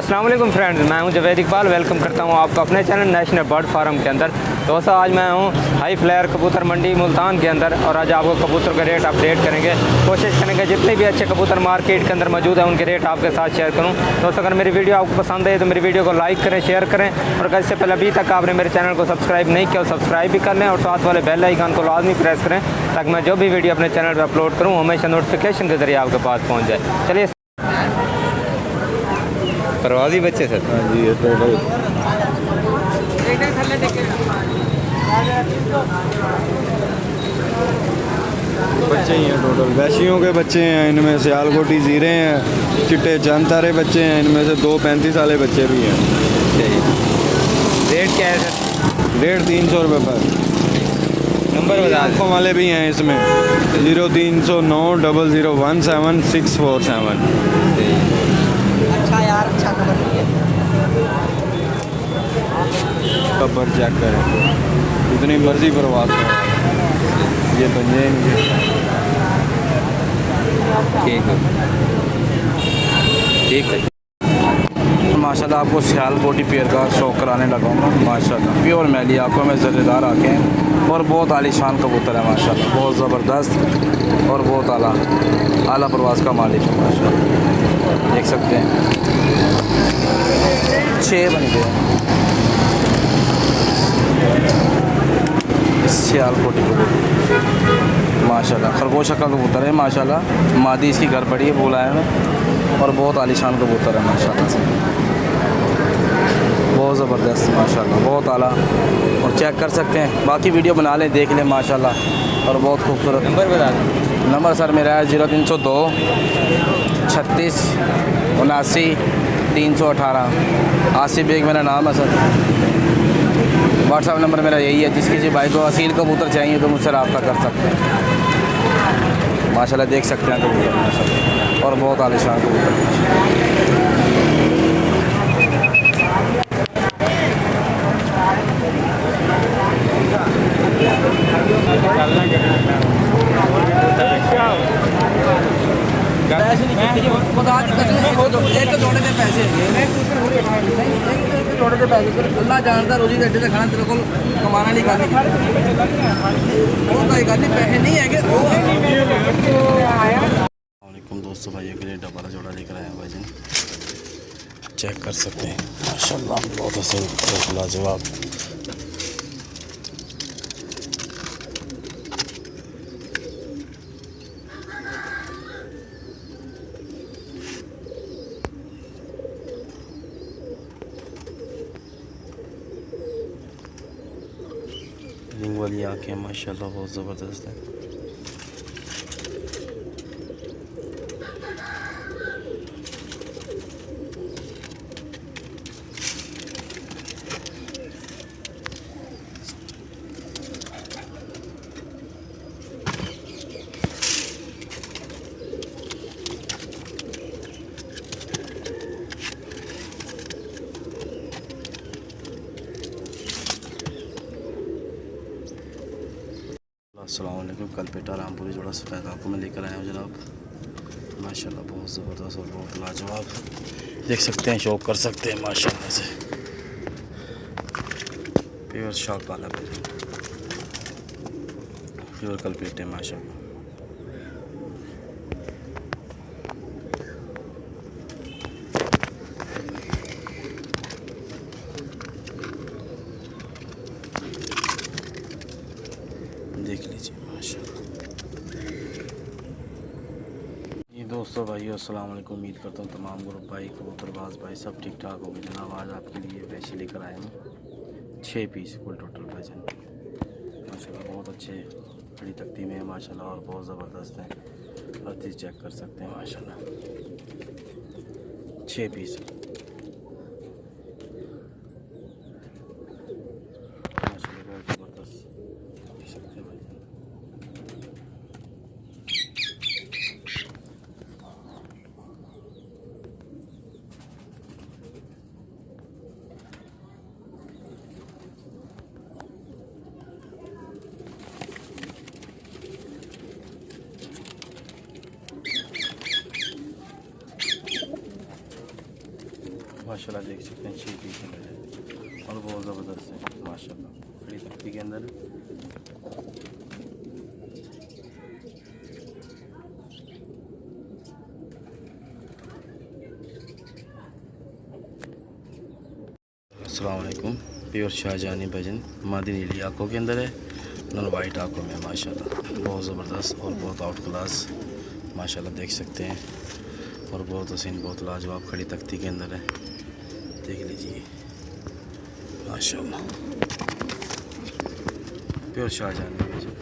अस्सलाम वालेकुम फ्रेंड्स, मैं हूं जवेद इकबाल। वेलकम करता हूं आपको अपने चैनल नेशनल बर्ड फार्म के अंदर। दोस्तों, आज मैं हूं हाई फ्लायर कबूतर मंडी मुल्तान के अंदर और आज आपको कबूतर का रेट अपडेट करेंगे। कोशिश करेंगे जितने भी अच्छे कबूतर मार्केट के अंदर मौजूद हैं उनके रेट आपके साथ शेयर करूं। दोस्तों, अगर मेरी वीडियो आपको पसंद है तो मेरी वीडियो को लाइक करें, शेयर करें और अगर इससे पहले अभी तक आपने मेरे चैनल को सब्सक्राइब नहीं किया तो सब्सक्राइब भी कर लें और साथ वाले बेल आइकन को लाजमी प्रेस करें ताकि मैं जो भी वीडियो अपने चैनल पर अपलोड करूँ हमेशा नोटिफिकेशन के जरिए आपके पास पहुँच जाए। चलिए, परवाजी बच्चे सर। हाँ जी, ये टोटल बच्चे ही हैं। टोटल वैशियों के बच्चे हैं, इनमें सियालकोटी जीरे हैं, चिट्टे चंद तारे बच्चे हैं, इनमें से 2 35 वाले बच्चे भी हैं। रेट क्या है सर? रेट 300 रुपये पर। नंबर बता आँखों वाले भी हैं इसमें 0309 001 7647। अच्छा यार, अच्छा खबर है। कबर चेक करें, जितनी मर्जी परवाज करें, ये पंजे इनके। ठीक है। माशाल्लाह आपको सियालकोटी पेयर का शौक कराने लगा हूँ। माशाल्लाह प्योर मैली आँखों में ज़र्रेदार आँखें हैं और बहुत आलीशान कबूतर है। माशाल्लाह बहुत ज़बरदस्त और बहुत आला परवाज़ का मालिक है। माशाल्लाह देख सकते हैं 6 बन गए सियालकोटी कबूतर। माशाल्लाह खरगोश का कबूतर है। माशाल्लाह मादी इसकी घर पड़ी है बुलाए में और बहुत आलीशान कबूतर है। माशाल्लाह से बहुत ज़बरदस्त, माशाल्लाह बहुत आला और चेक कर सकते हैं। बाकी वीडियो बना लें, देख लें माशाल्लाह और बहुत खूबसूरत। नंबर बता दें। नंबर सर मेरा है 0302 36 79 318। आसिफ बेग मेरा नाम है सर। व्हाट्सअप नंबर मेरा यही है। जिस किसी भाई को असील कबूतर चाहिए तो मुझसे रब्ता कर सकते हैं। माशाल्लाह देख सकते हैं कबूतर माशाल्लाह और बहुत आलीशान कबूतर। अल्लाह जानता रोजी अड्डे से खाना तेरे को कमाना नहीं करनी पैसे नहीं है। दोस्तों भाइयों के लिए डबल जोड़ा लेकर आए हैं भाई जी, चेक कर सकते हैं। माशाल्लाह बहुत अच्छा लाजवाब। रिंग वाली आँखें माशाल्लाह बहुत ज़बरदस्त है। अस्सलाम वालेकुम। कल पेटा रामपुरी जोड़ा सफ़ेद आँखों में लेकर आया हूँ जनाब। माशाल्लाह बहुत ज़बरदस्त और बहुत लाजवाब। देख सकते हैं, शौक कर सकते हैं माशाल्लाह से। प्योर शौक वाला प्योर कल पेटे माशाल्लाह। देख लीजिए माशाल्लाह। ये दोस्तों भाइयों अस्सलाम वालेकुम। उम्मीद करता हूँ तमाम ग्रुप भाई कबूतरबाज भाई सब ठीक ठाक होंगे जनाब। आज आपके लिए वैसे लेकर आए हैं 6 पीस कुल टोटल वजन माशाल्लाह बहुत अच्छे बड़ी तख्ती में है माशाल्लाह और बहुत ज़बरदस्त है। हर चीज़ चेक कर सकते हैं माशाल्लाह। 6 पीस माशाल्लाह बहुत ज़बरदस्त देख सकते हैं भाई। माशाल्लाह देख सकते हैं 6 पीस है और बहुत ज़बरदस्त है माशाल्लाह। खड़ी तख्ती के अंदर अस्सलाम वालेकुम। प्योर शाहजहानी भजन मादी नीली आँखों के अंदर है, नॉन वाइट आँखों में माशाल्लाह बहुत ज़बरदस्त और बहुत आउट क्लास माशाल्लाह देख सकते हैं। और बहुत हसीन बहुत लाजवाब खड़ी तख्ती के अंदर है, देख लीजिए माशाल्लाह प्योर शाहजहानी भजन।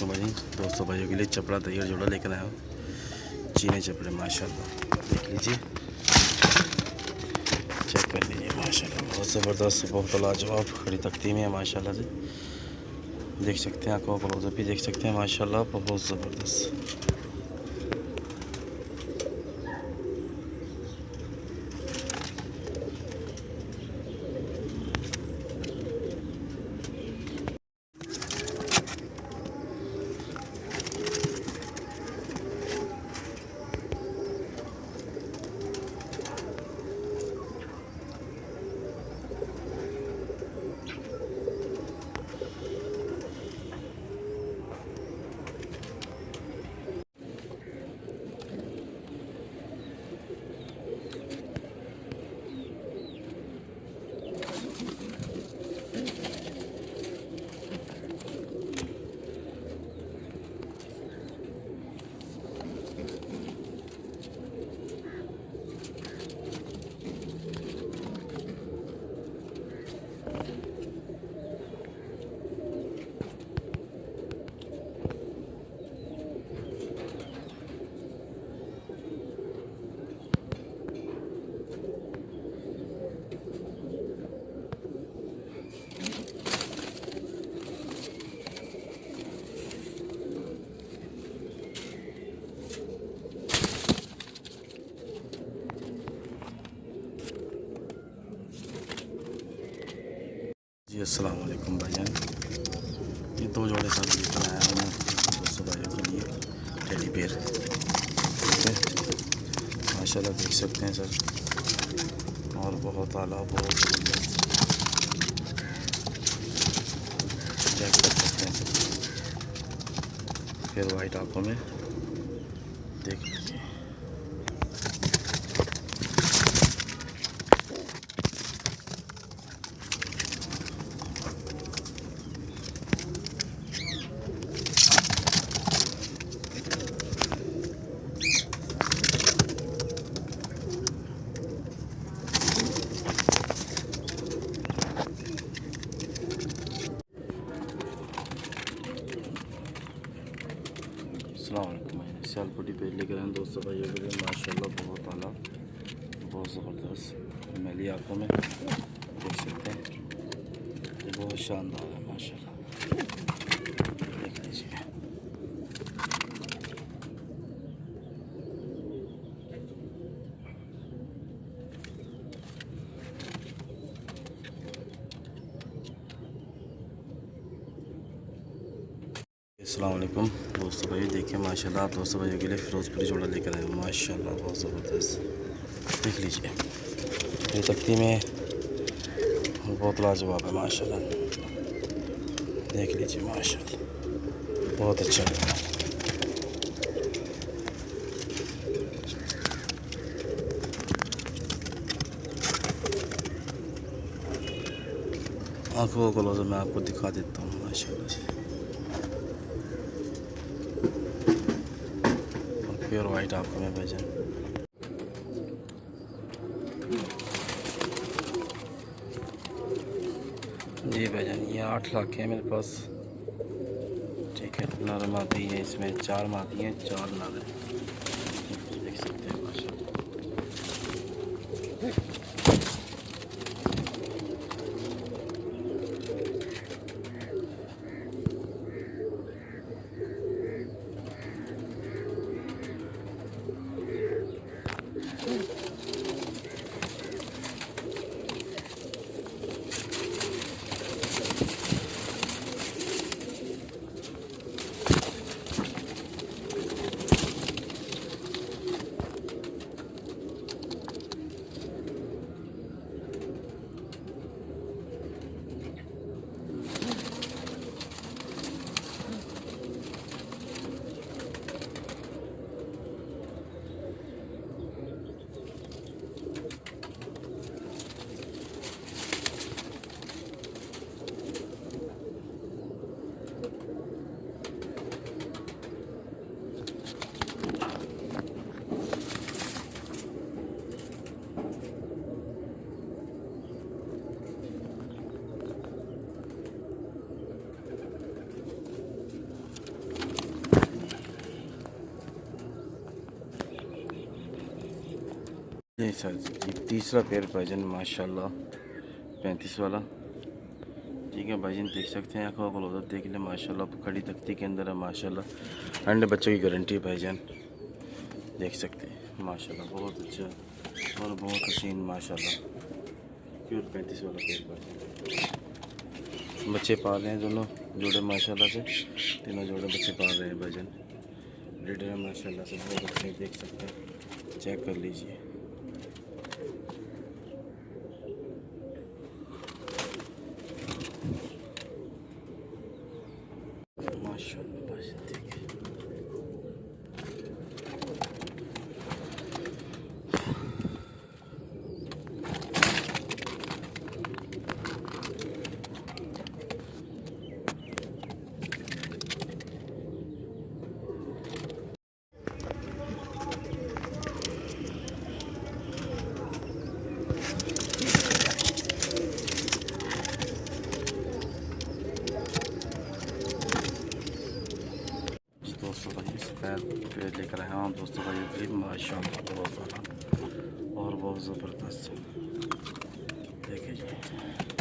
भाई दोस्तों भाइयों के लिए चपड़ा तैयार जोड़ा लेकर आया हूँ, चीने चपड़े माशाल्लाह देख लीजिए, चेक कर लीजिए माशाल्लाह बहुत ज़बरदस्त बहुत लाजवाब खड़ी तख्ती में है माशाल्लाह से देख सकते हैं। आँखों क्लोज भी देख सकते हैं माशाल्लाह बहुत ज़बरदस्त। जी अस्सलाम वालेकुम भाईजान, ये 2 जोड़े सर लेकर आया हूँ मैं दोस्तों भाइयों के लिए टेडी बेयर, ठीक है माशाल्लाह देख सकते हैं सर और बहुत आला बहुत चेक कर सकते हैं सर। फिर वाइट आँखों में देख लीजिए सियालकोटी पे लेकर आए दोस्तों भाइयों के लिए माशाल्लाह बहुत आला बहुत ज़बरदस्त मैली आँखों में देख सकते हैं, बहुत शानदार है माशाल्लाह देख लीजिए। अस्सलाम वालेकुम दोस्तों भाई, देखिए माशाल्लाह आप दोस्तों भाइयों के लिए फिरोज़पुरी जोड़ा लेकर आए माशाल्लाह बहुत ज़बरदस्त देख लीजिए। ये तख्ती में बहुत लाजवाब है माशाल्लाह देख लीजिए माशाल्लाह बहुत अच्छा है। आँखों को मैं आपको दिखा देता हूँ माशाल्लाह से प्योर वाइट आँखों में भाईजान। जी भाईजान ये 8 लाख है मेरे पास, ठीक है नर मादी है, इसमें 4 मादी हैं 4 नर हैं, देख सकते हैं माशाल्लाह। ये सर जी तीसरा पेड़ भाईजान माशाल्लाह 35 वाला। ठीक है भाईजान, देख सकते हैं, आँखों को उधर देख ले माशाल्लाह, खड़ी तख्ती के अंदर है माशाल्लाह। अंडे बच्चों की गारंटी है भाईजान, देख सकते हैं माशाल्लाह, बहुत अच्छा और बहुत हसीन माशाल्लाह। प्योर 35 वाला पेड़ भाईजान। बच्चे पाल रहे हैं दोनों जोड़े माशाल्लाह से, तीनों जोड़े बच्चे पाल रहे हैं भाईजान। ब्रीडर है माशाल्लाह से, बहुत अच्छे, देख सकते हैं, चेक कर लीजिए। माशाल्लाह भाईजान, ठीक है। दोस्तों भाई सफ़ेद पेड़ लेकर आए हैं हम दोस्तों भाई भी माशाल्लाह, बहुत सारा और बहुत ज़बरदस्त। देखिए जी।